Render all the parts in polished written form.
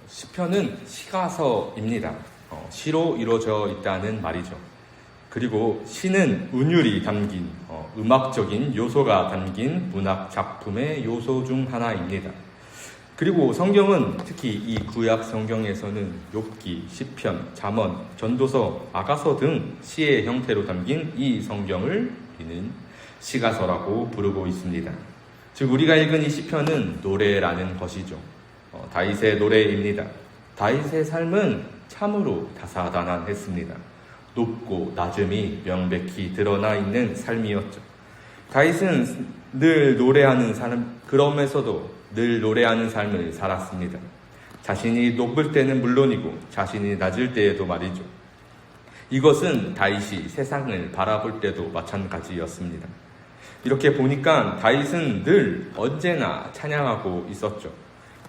시편은 시가서입니다. 시로 이루어져 있다는 말이죠. 그리고 시는 운율이 담긴 음악적인 요소가 담긴 문학 작품의 요소 중 하나입니다. 그리고 성경은 특히 이 구약 성경에서는 욥기, 시편, 잠언, 전도서, 아가서 등 시의 형태로 담긴 이 성경을 우리는 시가서라고 부르고 있습니다. 즉 우리가 읽은 이 시편은 노래라는 것이죠. 다윗의 노래입니다. 다윗의 삶은 참으로 다사다난했습니다. 높고 낮음이 명백히 드러나 있는 삶이었죠. 다윗은 늘 노래하는 삶, 그러면서도 늘 노래하는 삶을 살았습니다. 자신이 높을 때는 물론이고 자신이 낮을 때에도 말이죠. 이것은 다윗이 세상을 바라볼 때도 마찬가지였습니다. 이렇게 보니까 다윗은 늘 언제나 찬양하고 있었죠.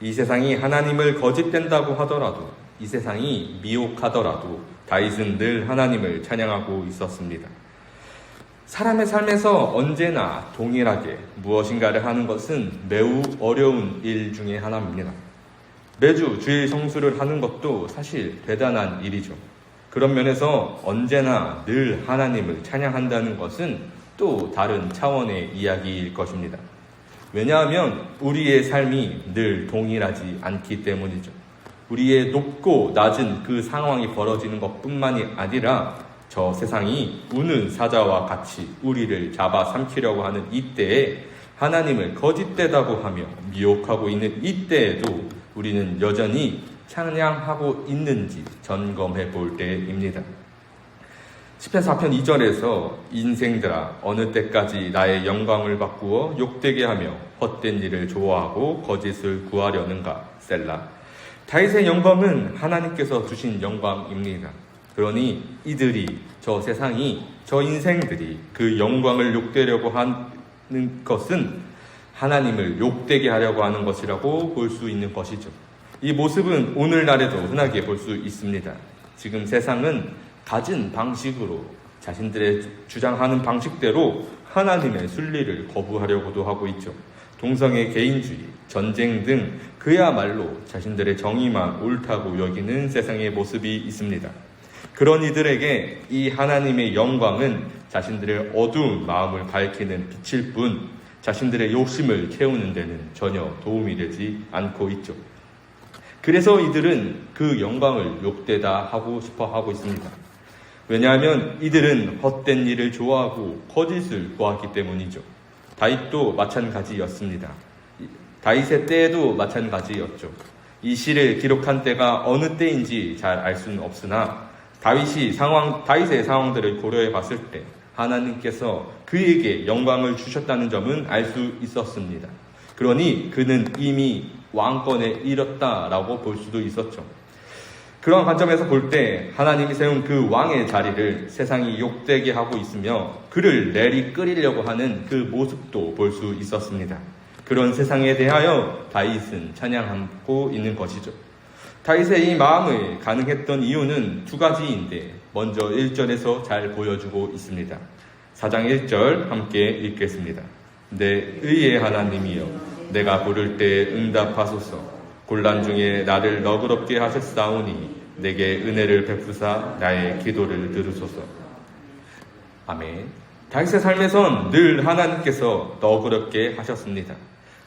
이 세상이 하나님을 거짓된다고 하더라도, 이 세상이 미혹하더라도 다윗은 늘 하나님을 찬양하고 있었습니다. 사람의 삶에서 언제나 동일하게 무엇인가를 하는 것은 매우 어려운 일 중에 하나입니다. 매주 주일 성수를 하는 것도 사실 대단한 일이죠. 그런 면에서 언제나 늘 하나님을 찬양한다는 것은 또 다른 차원의 이야기일 것입니다. 왜냐하면 우리의 삶이 늘 동일하지 않기 때문이죠. 우리의 높고 낮은 그 상황이 벌어지는 것뿐만이 아니라 저 세상이 우는 사자와 같이 우리를 잡아삼키려고 하는 이때에 하나님을 거짓되다고 하며 미혹하고 있는 이때에도 우리는 여전히 찬양하고 있는지 점검해 볼 때입니다. 시편 4편 2절에서 인생들아 어느 때까지 나의 영광을 바꾸어 욕되게 하며 헛된 일을 좋아하고 거짓을 구하려는가. 셀라. 다윗의 영광은 하나님께서 주신 영광입니다. 그러니 이들이, 저 세상이, 저 인생들이 그 영광을 욕되려고 하는 것은 하나님을 욕되게 하려고 하는 것이라고 볼 수 있는 것이죠. 이 모습은 오늘날에도 흔하게 볼 수 있습니다. 지금 세상은 가진 방식으로 자신들의 주장하는 방식대로 하나님의 순리를 거부하려고도 하고 있죠. 동성애 개인주의, 전쟁 등 그야말로 자신들의 정의만 옳다고 여기는 세상의 모습이 있습니다. 그런 이들에게 이 하나님의 영광은 자신들의 어두운 마음을 밝히는 빛일 뿐 자신들의 욕심을 채우는 데는 전혀 도움이 되지 않고 있죠. 그래서 이들은 그 영광을 욕되다 하고 싶어 하고 있습니다. 왜냐하면 이들은 헛된 일을 좋아하고 거짓을 구하기 때문이죠. 다윗도 마찬가지였습니다. 다윗의 때에도 마찬가지였죠. 이 시를 기록한 때가 어느 때인지 잘 알 수는 없으나 다윗의 상황들을 고려해 봤을 때 하나님께서 그에게 영광을 주셨다는 점은 알 수 있었습니다. 그러니 그는 이미 왕권에 이뤘다라고 볼 수도 있었죠. 그런 관점에서 볼 때 하나님이 세운 그 왕의 자리를 세상이 욕되게 하고 있으며 그를 내리끌으려고 하는 그 모습도 볼 수 있었습니다. 그런 세상에 대하여 다윗은 찬양하고 있는 것이죠. 다윗의 이 마음을 가능했던 이유는 두 가지인데 먼저 1절에서 잘 보여주고 있습니다. 4장 1절 함께 읽겠습니다. 내 의의 하나님이여 내가 부를 때 응답하소서. 곤란 중에 나를 너그럽게 하셨사오니 내게 은혜를 베푸사 나의 기도를 들으소서. 아멘. 다윗의 삶에선 늘 하나님께서 너그럽게 하셨습니다.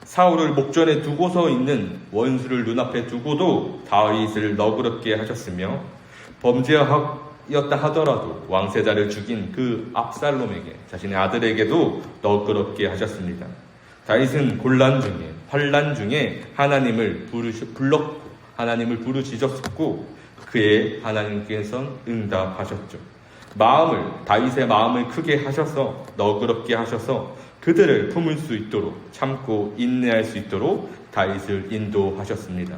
사울을 목전에 두고서 있는 원수를 눈앞에 두고도 다윗을 너그럽게 하셨으며 범죄였다 하더라도 왕세자를 죽인 그 압살롬에게 자신의 아들에게도 너그럽게 하셨습니다. 다윗은 곤란 중에 환난 중에 하나님을 불렀고 하나님을 부르짖었고 그의 하나님께서는 응답하셨죠. 다윗의 마음을 크게 하셔서 너그럽게 하셔서 그들을 품을 수 있도록 참고 인내할 수 있도록 다윗을 인도하셨습니다.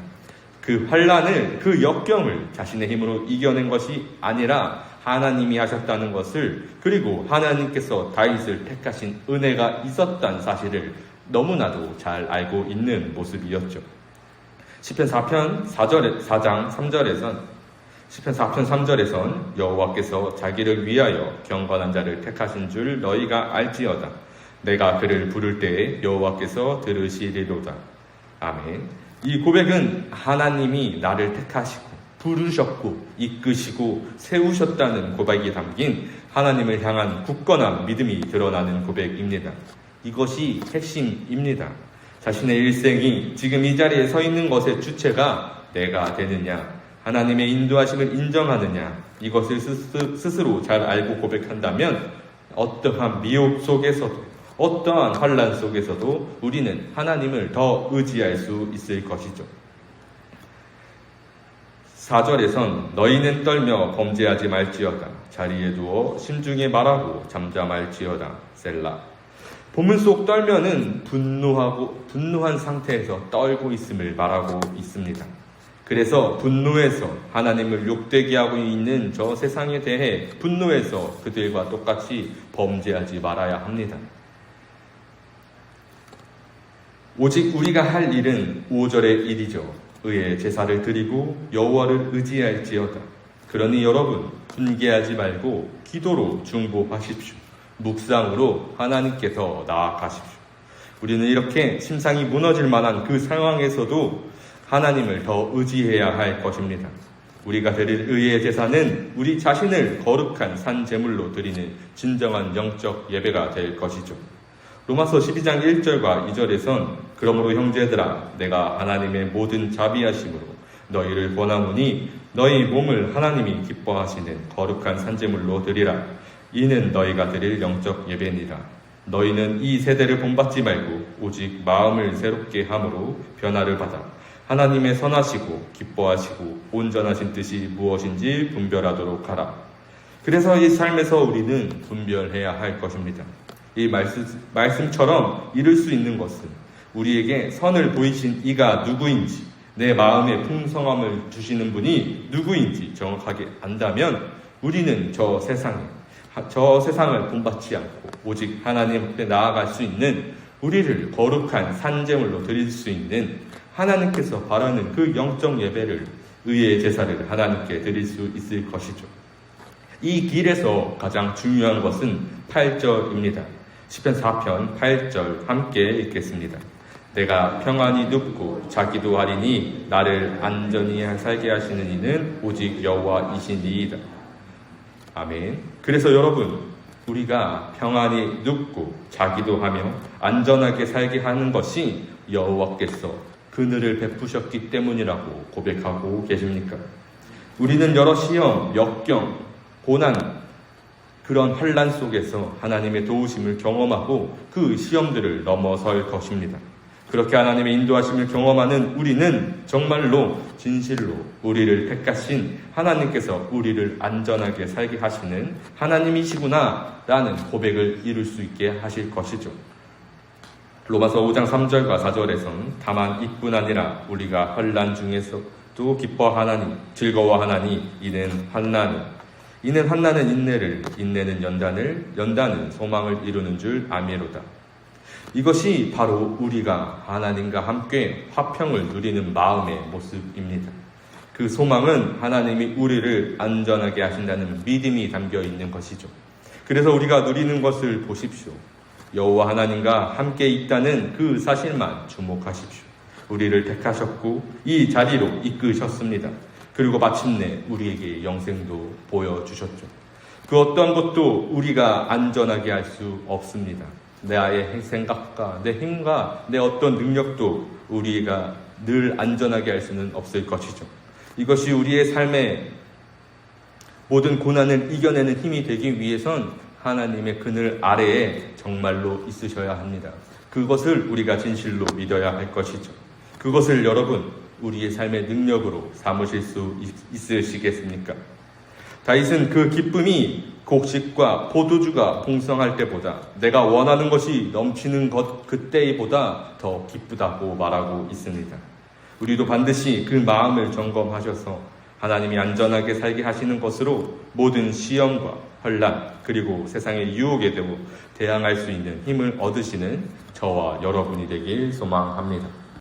그 환난을, 그 역경을 자신의 힘으로 이겨낸 것이 아니라 하나님이 하셨다는 것을, 그리고 하나님께서 다윗을 택하신 은혜가 있었다는 사실을 너무나도 잘 알고 있는 모습이었죠. 시편 4편 4장 3절에선 시편 4편 3절에선 여호와께서 자기를 위하여 경건한 자를 택하신 줄 너희가 알지어다. 내가 그를 부를 때에 여호와께서 들으시리로다. 아멘. 이 고백은 하나님이 나를 택하시고 부르셨고 이끄시고 세우셨다는 고백이 담긴 하나님을 향한 굳건한 믿음이 드러나는 고백입니다. 이것이 핵심입니다. 자신의 일생이 지금 이 자리에 서 있는 것의 주체가 내가 되느냐, 하나님의 인도하심을 인정하느냐, 이것을 스스로 잘 알고 고백한다면 어떠한 미혹 속에서도 어떠한 환난 속에서도 우리는 하나님을 더 의지할 수 있을 것이죠. 4절에선 너희는 떨며 범죄하지 말지어다. 자리에 누워 심중에 말하고 잠잠할지어다. 셀라. 본문 속 떨면은 분노한 상태에서 떨고 있음을 말하고 있습니다. 그래서 분노해서 하나님을 욕되게 하고 있는 저 세상에 대해 분노해서 그들과 똑같이 범죄하지 말아야 합니다. 오직 우리가 할 일은 5절의 일이죠. 의의 제사를 드리고 여호와를 의지할지어다. 그러니 여러분 분개하지 말고 기도로 중보하십시오. 묵상으로 하나님께 더 나아가십시오. 우리는 이렇게 심상이 무너질 만한 그 상황에서도 하나님을 더 의지해야 할 것입니다. 우리가 드릴 의의 제사는 우리 자신을 거룩한 산제물로 드리는 진정한 영적 예배가 될 것이죠. 로마서 12장 1절과 2절에선 그러므로 형제들아 내가 하나님의 모든 자비하심으로 너희를 권하노니 너희 몸을 하나님이 기뻐하시는 거룩한 산제물로 드리라. 이는 너희가 드릴 영적 예배니라. 너희는 이 세대를 본받지 말고 오직 마음을 새롭게 함으로 변화를 받아 하나님의 선하시고 기뻐하시고 온전하신 뜻이 무엇인지 분별하도록 하라. 그래서 이 삶에서 우리는 분별해야 할 것입니다. 이 말씀처럼 이룰 수 있는 것은 우리에게 선을 보이신 이가 누구인지, 내 마음의 풍성함을 주시는 분이 누구인지 정확하게 안다면 우리는 저 세상을 본받지 않고 오직 하나님 앞에 나아갈 수 있는, 우리를 거룩한 산제물로 드릴 수 있는 하나님께서 바라는 그 영적 예배를, 의의 제사를 하나님께 드릴 수 있을 것이죠. 이 길에서 가장 중요한 것은 8절입니다. 시편 4편 8절 함께 읽겠습니다. 내가 평안히 눕고 자기도 하리니 나를 안전히 살게 하시는 이는 오직 여호와이시니이다. 아멘. 그래서 여러분, 우리가 평안히 눕고 자기도 하며 안전하게 살게 하는 것이 여호와께서 그늘을 베푸셨기 때문이라고 고백하고 계십니까? 우리는 여러 시험, 역경, 고난, 그런 환난 속에서 하나님의 도우심을 경험하고 그 시험들을 넘어설 것입니다. 그렇게 하나님의 인도하심을 경험하는 우리는 정말로 진실로 우리를 택하신 하나님께서 우리를 안전하게 살게 하시는 하나님이시구나 라는 고백을 이룰 수 있게 하실 것이죠. 로마서 5장 3절과 4절에선 다만 이뿐 아니라 우리가 환난 중에서도 기뻐하나니 즐거워하나니 이는 환난은 인내를, 인내는 연단은 소망을 이루는 줄 아미로다. 이것이 바로 우리가 하나님과 함께 화평을 누리는 마음의 모습입니다. 그 소망은 하나님이 우리를 안전하게 하신다는 믿음이 담겨 있는 것이죠. 그래서 우리가 누리는 것을 보십시오. 여호와 하나님과 함께 있다는 그 사실만 주목하십시오. 우리를 택하셨고 이 자리로 이끄셨습니다. 그리고 마침내 우리에게 영생도 보여주셨죠. 그 어떤 것도 우리가 안전하게 할 수 없습니다. 나의 생각과 내 힘과 내 어떤 능력도 우리가 늘 안전하게 할 수는 없을 것이죠. 이것이 우리의 삶의 모든 고난을 이겨내는 힘이 되기 위해선 하나님의 그늘 아래에 정말로 있으셔야 합니다. 그것을 우리가 진실로 믿어야 할 것이죠. 그것을 여러분 우리의 삶의 능력으로 삼으실 수 있으시겠습니까? 다윗은 그 기쁨이 곡식과 포도주가 풍성할 때보다 내가 원하는 것이 넘치는 것 그때보다 더 기쁘다고 말하고 있습니다. 우리도 반드시 그 마음을 점검하셔서 하나님이 안전하게 살게 하시는 것으로 모든 시험과 환난 그리고 세상의 유혹에도 대항할 수 있는 힘을 얻으시는 저와 여러분이 되길 소망합니다.